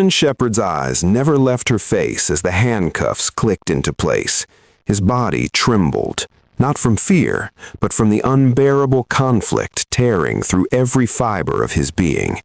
Shepard's eyes never left her face as the handcuffs clicked into place. His body trembled, not from fear, but from the unbearable conflict tearing through every fiber of his being.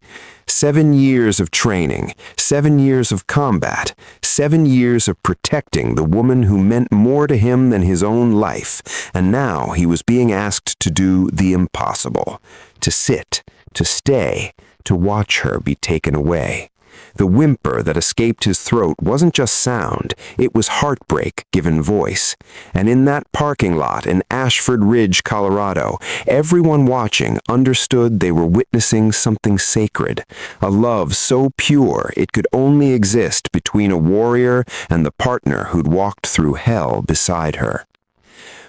7 years of training, 7 years of combat, 7 years of protecting the woman who meant more to him than his own life, and now he was being asked to do the impossible, to sit, to stay, to watch her be taken away. The whimper that escaped his throat wasn't just sound, it was heartbreak given voice. And in that parking lot in Ashford Ridge, Colorado, everyone watching understood they were witnessing something sacred, a love so pure it could only exist between a warrior and the partner who'd walked through hell beside her.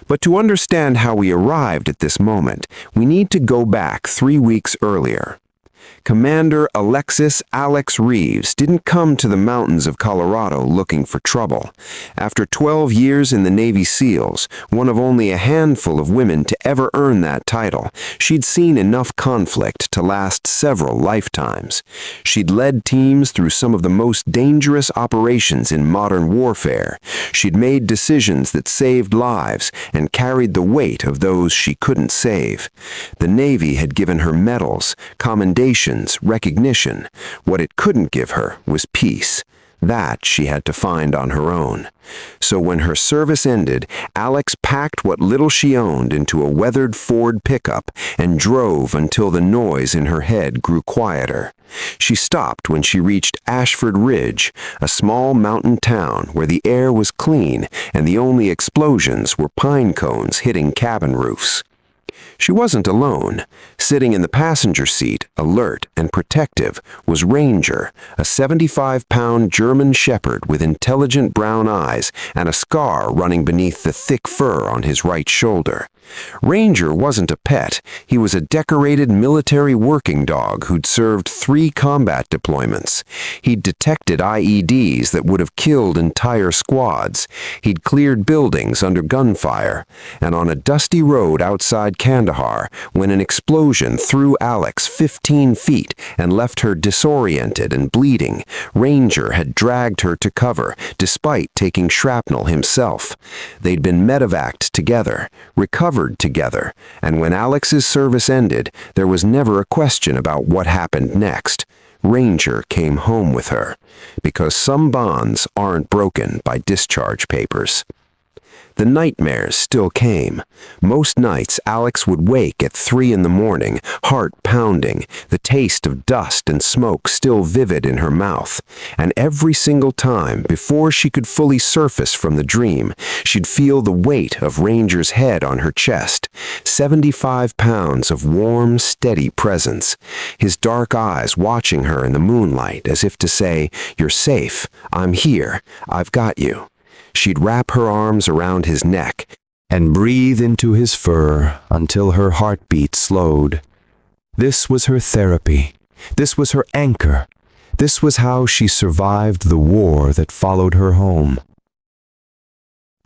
But to understand how we arrived at this moment, we need to go back 3 weeks earlier. Commander Alexis "Alex" Reeves didn't come to the mountains of Colorado looking for trouble. After 12 years in the Navy SEALs, one of only a handful of women to ever earn that title, she'd seen enough conflict to last several lifetimes. She'd led teams through some of the most dangerous operations in modern warfare. She'd made decisions that saved lives and carried the weight of those she couldn't save. The Navy had given her medals, commendations, recognition. What it couldn't give her was peace. That she had to find on her own. So when her service ended, Alex packed what little she owned into a weathered Ford pickup and drove until the noise in her head grew quieter. She stopped when she reached Ashford Ridge, a small mountain town where the air was clean and the only explosions were pine cones hitting cabin roofs. She wasn't alone. Sitting in the passenger seat, alert and protective, was Ranger, a 75-pound German shepherd with intelligent brown eyes and a scar running beneath the thick fur on his right shoulder. Ranger wasn't a pet. He was a decorated military working dog who'd served 3 combat deployments. He'd detected IEDs that would have killed entire squads. He'd cleared buildings under gunfire. And on a dusty road outside Kandahar, when an explosion threw Alex 15 feet and left her disoriented and bleeding, Ranger had dragged her to cover, despite taking shrapnel himself. They'd been medevaced together, recovered together, and when Alex's service ended, there was never a question about what happened next. Ranger came home with her, because some bonds aren't broken by discharge papers. The nightmares still came. Most nights, Alex would wake at 3 in the morning, heart pounding, the taste of dust and smoke still vivid in her mouth. And every single time, before she could fully surface from the dream, she'd feel the weight of Ranger's head on her chest. 75 pounds of warm, steady presence. His dark eyes watching her in the moonlight as if to say, "You're safe. I'm here. I've got you." She'd wrap her arms around his neck and breathe into his fur until her heartbeat slowed. This was her therapy. This was her anchor. This was how she survived the war that followed her home.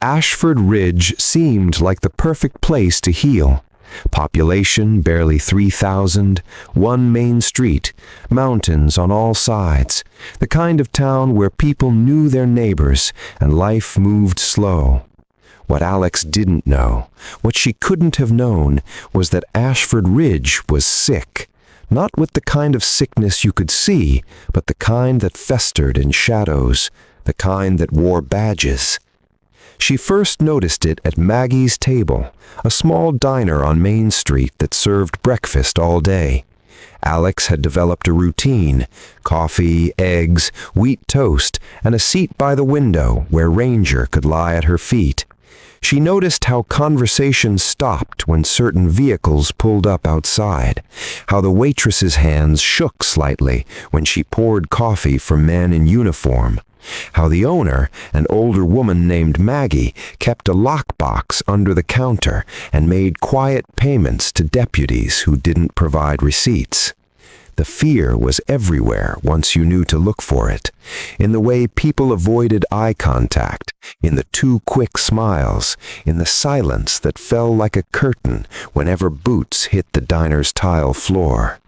Ashford Ridge seemed like the perfect place to heal. Population barely 3,000, one main street, mountains on all sides, the kind of town where people knew their neighbors and life moved slow. What Alex didn't know, what she couldn't have known, was that Ashford Ridge was sick. Not with the kind of sickness you could see, but the kind that festered in shadows, the kind that wore badges. She first noticed it at Maggie's Table, a small diner on Main Street that served breakfast all day. Alex had developed a routine: coffee, eggs, wheat toast, and a seat by the window where Ranger could lie at her feet. She noticed how conversations stopped when certain vehicles pulled up outside, how the waitress's hands shook slightly when she poured coffee for men in uniform, how the owner, an older woman named Maggie, kept a lockbox under the counter and made quiet payments to deputies who didn't provide receipts. The fear was everywhere once you knew to look for it, in the way people avoided eye contact, in the too quick smiles, in the silence that fell like a curtain whenever boots hit the diner's tile floor.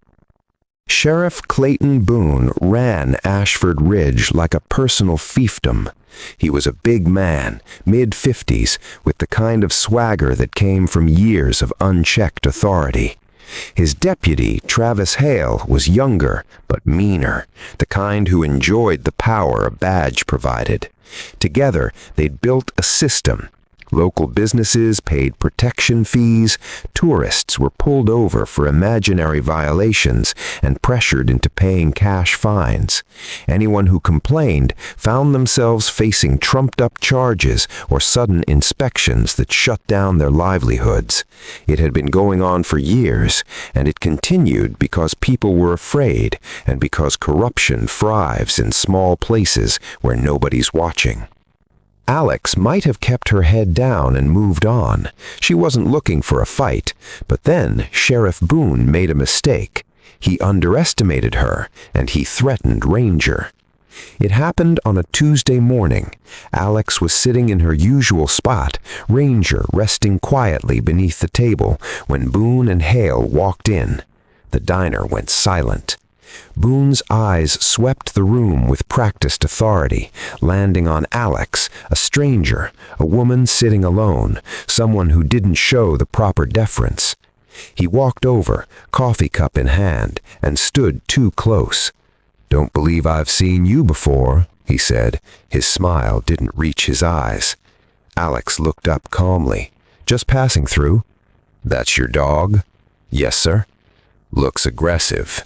Sheriff Clayton Boone ran Ashford Ridge like a personal fiefdom. He was a big man, mid-50s, with the kind of swagger that came from years of unchecked authority. His deputy, Travis Hale, was younger, but meaner, the kind who enjoyed the power a badge provided. Together, they'd built a system. Local businesses paid protection fees, tourists were pulled over for imaginary violations and pressured into paying cash fines. Anyone who complained found themselves facing trumped-up charges or sudden inspections that shut down their livelihoods. It had been going on for years, and it continued because people were afraid and because corruption thrives in small places where nobody's watching. Alex might have kept her head down and moved on. She wasn't looking for a fight, but then Sheriff Boone made a mistake. He underestimated her, and he threatened Ranger. It happened on a Tuesday morning. Alex was sitting in her usual spot, Ranger resting quietly beneath the table, when Boone and Hale walked in. The diner went silent. Boone's eyes swept the room with practiced authority, landing on Alex, a stranger, a woman sitting alone, someone who didn't show the proper deference. He walked over, coffee cup in hand, and stood too close. "Don't believe I've seen you before," he said. His smile didn't reach his eyes. Alex looked up calmly. "Just passing through." "That's your dog?" "Yes, sir." "Looks aggressive."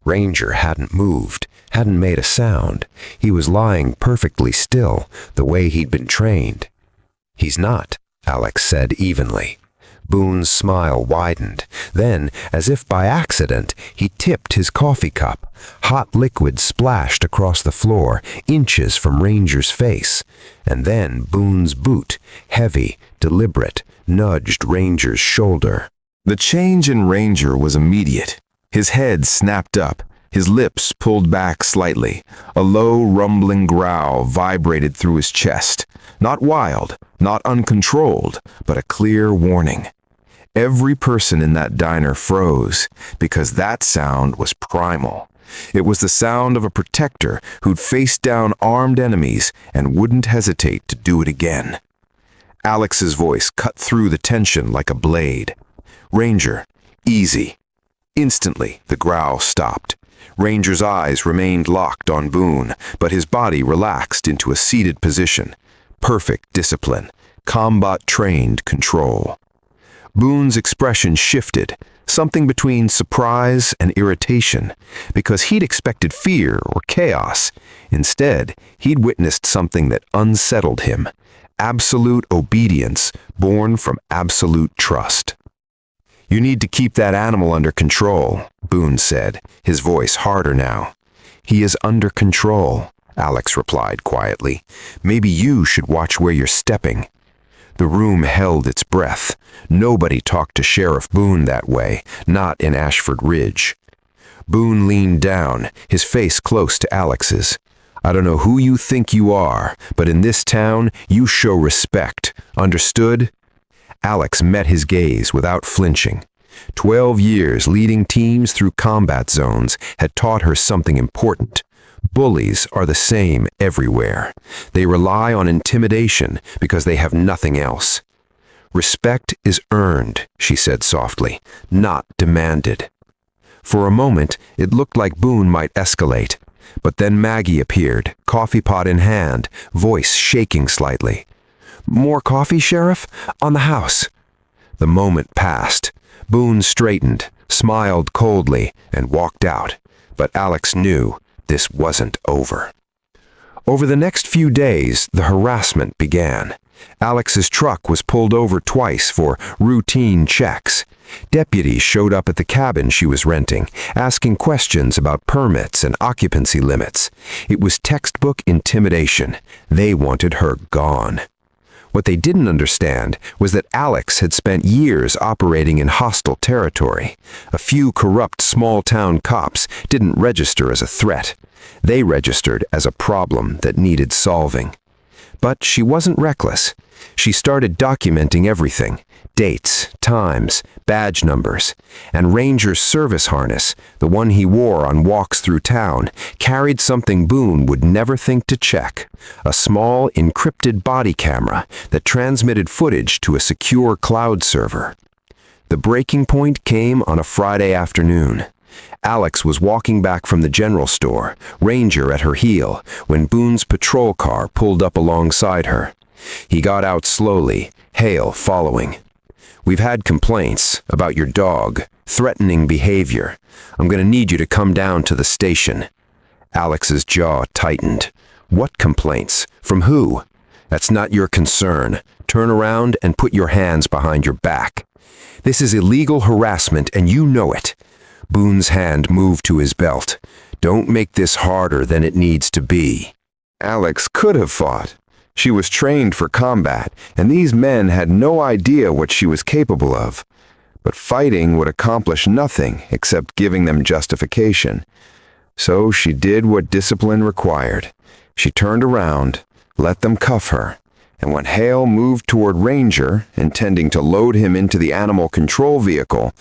Ranger hadn't moved, hadn't made a sound. He was lying perfectly still, the way he'd been trained. "He's not," Alex said evenly. Boone's smile widened. Then, as if by accident, he tipped his coffee cup. Hot liquid splashed across the floor, inches from Ranger's face. And then Boone's boot, heavy, deliberate, nudged Ranger's shoulder. The change in Ranger was immediate. His head snapped up, his lips pulled back slightly. A low, rumbling growl vibrated through his chest. Not wild, not uncontrolled, but a clear warning. Every person in that diner froze, because that sound was primal. It was the sound of a protector who'd faced down armed enemies and wouldn't hesitate to do it again. Alex's voice cut through the tension like a blade. "Ranger, easy." Instantly, the growl stopped. Ranger's eyes remained locked on Boone, but his body relaxed into a seated position. Perfect discipline, combat-trained control. Boone's expression shifted, something between surprise and irritation, because he'd expected fear or chaos. Instead, he'd witnessed something that unsettled him. Absolute obedience born from absolute trust. "You need to keep that animal under control," Boone said, his voice harder now. "He is under control," Alex replied quietly. "Maybe you should watch where you're stepping." The room held its breath. Nobody talked to Sheriff Boone that way, not in Ashford Ridge. Boone leaned down, his face close to Alex's. "I don't know who you think you are, but in this town, you show respect. Understood?" Alex met his gaze without flinching. 12 years leading teams through combat zones had taught her something important. Bullies are the same everywhere. They rely on intimidation because they have nothing else. "Respect is earned," she said softly, "not demanded." For a moment, it looked like Boone might escalate. But then Maggie appeared, coffee pot in hand, voice shaking slightly. "More coffee, Sheriff? On the house." The moment passed. Boone straightened, smiled coldly, and walked out. But Alex knew this wasn't over. Over the next few days, the harassment began. Alex's truck was pulled over twice for routine checks. Deputies showed up at the cabin she was renting, asking questions about permits and occupancy limits. It was textbook intimidation. They wanted her gone. What they didn't understand was that Alex had spent years operating in hostile territory. A few corrupt small-town cops didn't register as a threat. They registered as a problem that needed solving. But she wasn't reckless. She started documenting everything: dates, times, badge numbers, and Ranger's service harness, the one he wore on walks through town, carried something Boone would never think to check: a small, encrypted body camera that transmitted footage to a secure cloud server. The breaking point came on a Friday afternoon. Alex was walking back from the general store, Ranger at her heel, when Boone's patrol car pulled up alongside her. He got out slowly, Hale following. "We've had complaints about your dog, threatening behavior. I'm going to need you to come down to the station." Alex's jaw tightened. "What complaints? From who?" "That's not your concern. Turn around and put your hands behind your back. This is illegal harassment and you know it." Boone's hand moved to his belt. "Don't make this harder than it needs to be." Alex could have fought. She was trained for combat, and these men had no idea what she was capable of. But fighting would accomplish nothing except giving them justification. So she did what discipline required. She turned around, let them cuff her, and when Hale moved toward Ranger, intending to load him into the animal control vehicle,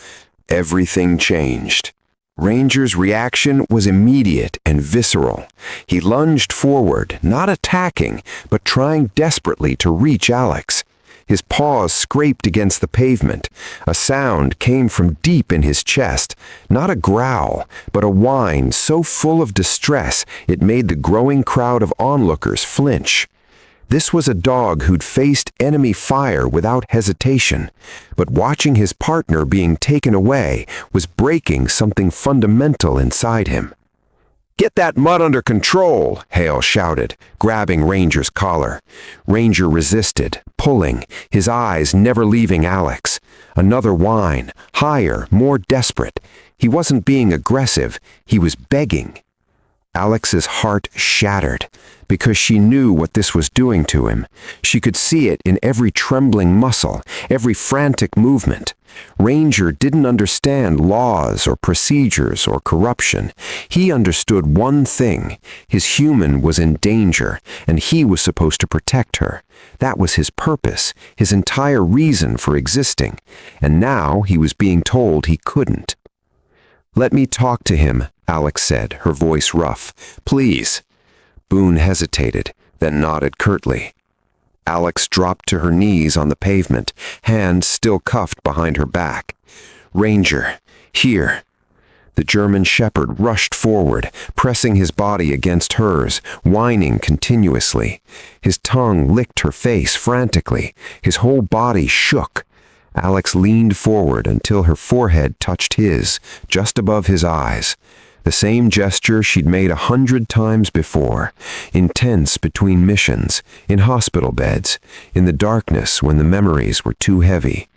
everything changed. Ranger's reaction was immediate and visceral. He lunged forward, not attacking, but trying desperately to reach Alex. His paws scraped against the pavement. A sound came from deep in his chest, not a growl, but a whine so full of distress it made the growing crowd of onlookers flinch. This was a dog who'd faced enemy fire without hesitation, but watching his partner being taken away was breaking something fundamental inside him. "Get that mutt under control," Hale shouted, grabbing Ranger's collar. Ranger resisted, pulling, his eyes never leaving Alex. Another whine, higher, more desperate. He wasn't being aggressive, he was begging. Alex's heart shattered, because she knew what this was doing to him. She could see it in every trembling muscle, every frantic movement. Ranger didn't understand laws or procedures or corruption. He understood one thing: his human was in danger, and he was supposed to protect her. That was his purpose, his entire reason for existing, and now he was being told he couldn't. "Let me talk to him," Alex said, her voice rough. "Please." Boone hesitated, then nodded curtly. Alex dropped to her knees on the pavement, hands still cuffed behind her back. "Ranger, here." The German shepherd rushed forward, pressing his body against hers, whining continuously. His tongue licked her face frantically. His whole body shook. Alex leaned forward until her forehead touched his, just above his eyes. The same gesture she'd made 100 times before, intense between missions, in hospital beds, in the darkness when the memories were too heavy.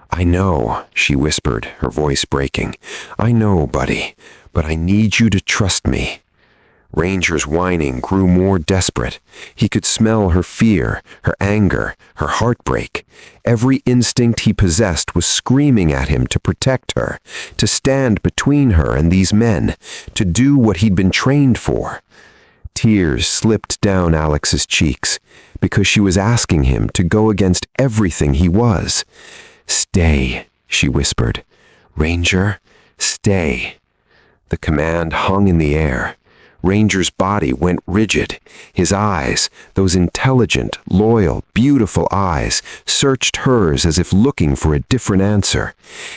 "I know," she whispered, her voice breaking. "I know, buddy, but I need you to trust me." Ranger's whining grew more desperate. He could smell her fear, her anger, her heartbreak. Every instinct he possessed was screaming at him to protect her, to stand between her and these men, to do what he'd been trained for. Tears slipped down Alex's cheeks, because she was asking him to go against everything he was. "Stay," she whispered. "Ranger, stay." The command hung in the air. Ranger's body went rigid. His eyes, those intelligent, loyal, beautiful eyes, searched hers as if looking for a different answer.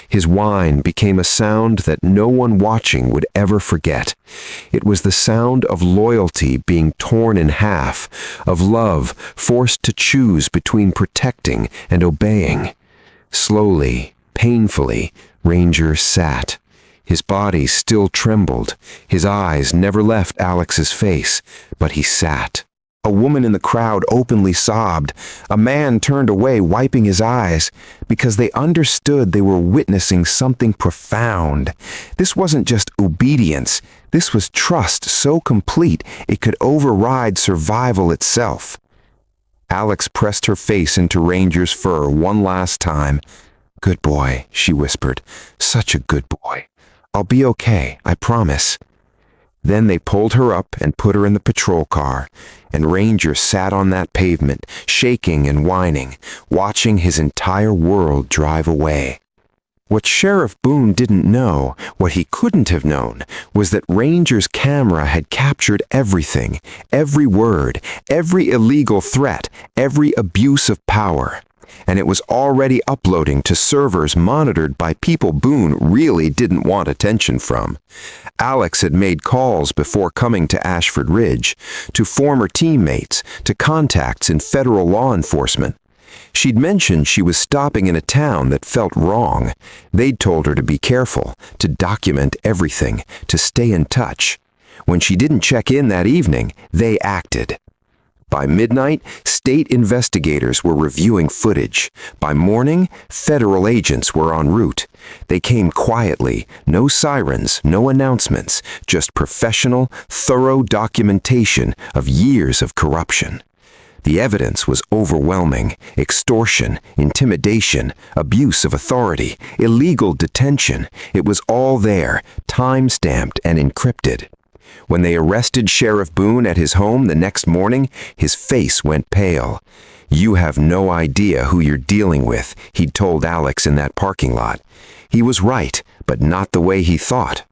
His whine became a sound that no one watching would ever forget. It was the sound of loyalty being torn in half, of love forced to choose between protecting and obeying. Slowly, painfully, Ranger sat. His body still trembled. His eyes never left Alex's face, but he sat. A woman in the crowd openly sobbed. A man turned away, wiping his eyes, because they understood they were witnessing something profound. This wasn't just obedience. This was trust so complete it could override survival itself. Alex pressed her face into Ranger's fur one last time. "Good boy," she whispered. "Such a good boy. I'll be okay, I promise." Then they pulled her up and put her in the patrol car, and Ranger sat on that pavement, shaking and whining, watching his entire world drive away. What Sheriff Boone didn't know, what he couldn't have known, was that Ranger's camera had captured everything, every word, every illegal threat, every abuse of power. And it was already uploading to servers monitored by people Boone really didn't want attention from. Alex had made calls before coming to Ashford Ridge, to former teammates, to contacts in federal law enforcement. She'd mentioned she was stopping in a town that felt wrong. They'd told her to be careful, to document everything, to stay in touch. When she didn't check in that evening, they acted. By midnight, state investigators were reviewing footage. By morning, federal agents were en route. They came quietly, no sirens, no announcements, just professional, thorough documentation of years of corruption. The evidence was overwhelming: extortion, intimidation, abuse of authority, illegal detention. It was all there, time-stamped and encrypted. When they arrested Sheriff Boone at his home the next morning, his face went pale. "You have no idea who you're dealing with," he'd told Alex in that parking lot. He was right, but not the way he thought.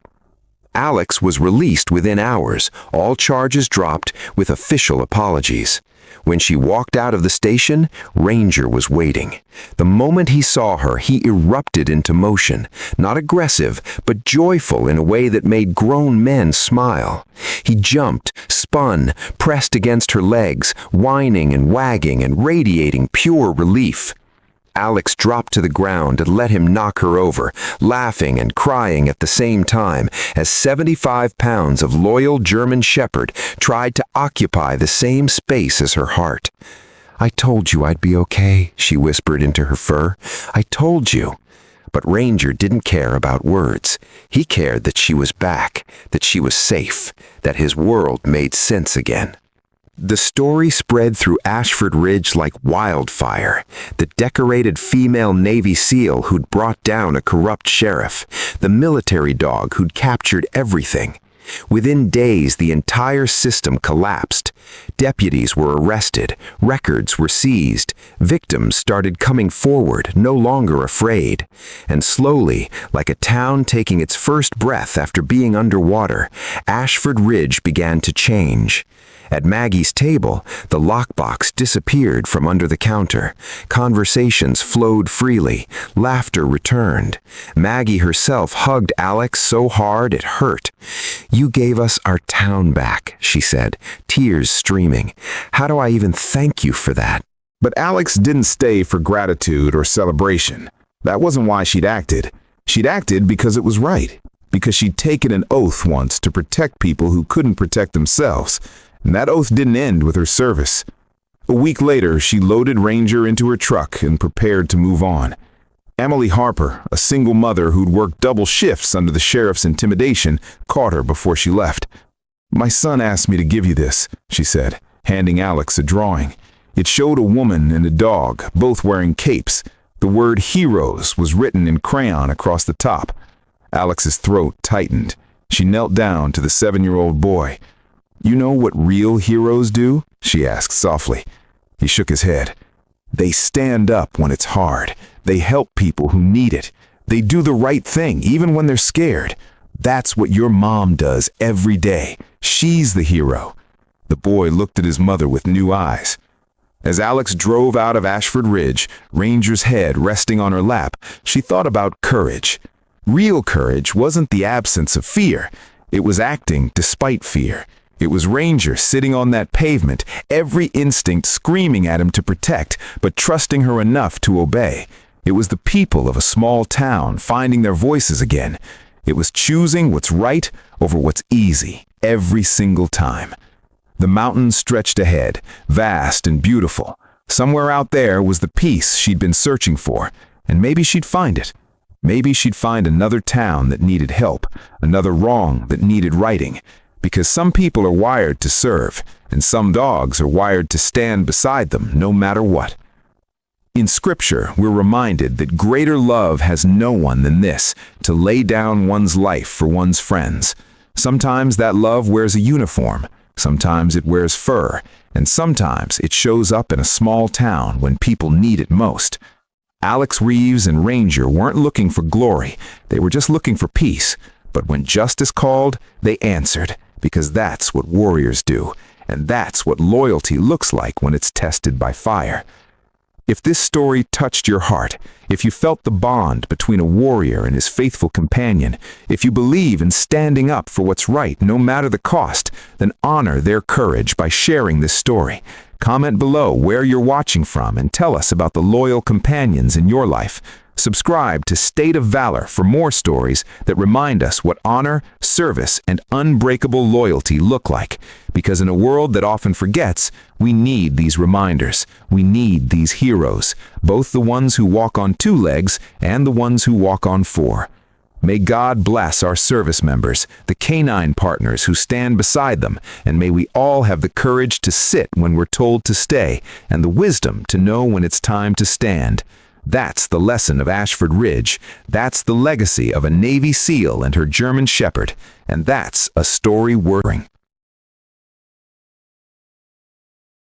Alex was released within hours, all charges dropped, with official apologies. When she walked out of the station, Ranger was waiting. The moment he saw her, he erupted into motion, not aggressive, but joyful in a way that made grown men smile. He jumped, spun, pressed against her legs, whining and wagging and radiating pure relief. Alex dropped to the ground and let him knock her over, laughing and crying at the same time, as 75 pounds of loyal German Shepherd tried to occupy the same space as her heart. "I told you I'd be okay," she whispered into her fur. "I told you." But Ranger didn't care about words. He cared that she was back, that she was safe, that his world made sense again. The story spread through Ashford Ridge like wildfire. The decorated female Navy SEAL who'd brought down a corrupt sheriff, the military dog who'd captured everything. Within days, the entire system collapsed. Deputies were arrested, records were seized, victims started coming forward, no longer afraid. And slowly, like a town taking its first breath after being underwater, Ashford Ridge began to change. At Maggie's table, the lockbox disappeared from under the counter. Conversations flowed freely. Laughter returned. Maggie herself hugged Alex so hard it hurt. "You gave us our town back," she said, tears streaming. "How do I even thank you for that?" But Alex didn't stay for gratitude or celebration. That wasn't why she'd acted. She'd acted because it was right. Because she'd taken an oath once to protect people who couldn't protect themselves. And that oath didn't end with her service. A week later, she loaded Ranger into her truck and prepared to move on. Emily Harper, a single mother who'd worked double shifts under the sheriff's intimidation, caught her before she left. "My son asked me to give you this," she said, handing Alex a drawing. It showed a woman and a dog, both wearing capes. The word "heroes" was written in crayon across the top. Alex's throat tightened. She knelt down to the 7-year-old boy. "You know what real heroes do?" she asked softly. He shook his head. "They stand up when it's hard. They help people who need it. They do the right thing, even when they're scared. That's what your mom does every day. She's the hero." The boy looked at his mother with new eyes. As Alex drove out of Ashford Ridge, Ranger's head resting on her lap, she thought about courage. Real courage wasn't the absence of fear. It was acting despite fear. It was Ranger sitting on that pavement, every instinct screaming at him to protect, but trusting her enough to obey. It was the people of a small town finding their voices again. It was choosing what's right over what's easy, every single time. The mountains stretched ahead, vast and beautiful. Somewhere out there was the peace she'd been searching for, and maybe she'd find it. Maybe she'd find another town that needed help, another wrong that needed righting. Because some people are wired to serve, and some dogs are wired to stand beside them no matter what. In Scripture, we're reminded that greater love has no one than this, to lay down one's life for one's friends. Sometimes that love wears a uniform, sometimes it wears fur, and sometimes it shows up in a small town when people need it most. Alex Reeves and Ranger weren't looking for glory, they were just looking for peace. But when justice called, they answered, because that's what warriors do, and that's what loyalty looks like when it's tested by fire. If this story touched your heart, if you felt the bond between a warrior and his faithful companion, if you believe in standing up for what's right no matter the cost, then honor their courage by sharing this story. Comment below where you're watching from and tell us about the loyal companions in your life. Subscribe to State of Valor for more stories that remind us what honor, service, and unbreakable loyalty look like. Because in a world that often forgets, we need these reminders. We need these heroes, both the ones who walk on 2 legs and the ones who walk on 4. May God bless our service members, the canine partners who stand beside them, and may we all have the courage to sit when we're told to stay, and the wisdom to know when it's time to stand. That's the lesson of Ashford Ridge. That's the legacy of a Navy SEAL and her German Shepherd. And that's a story worth hearing.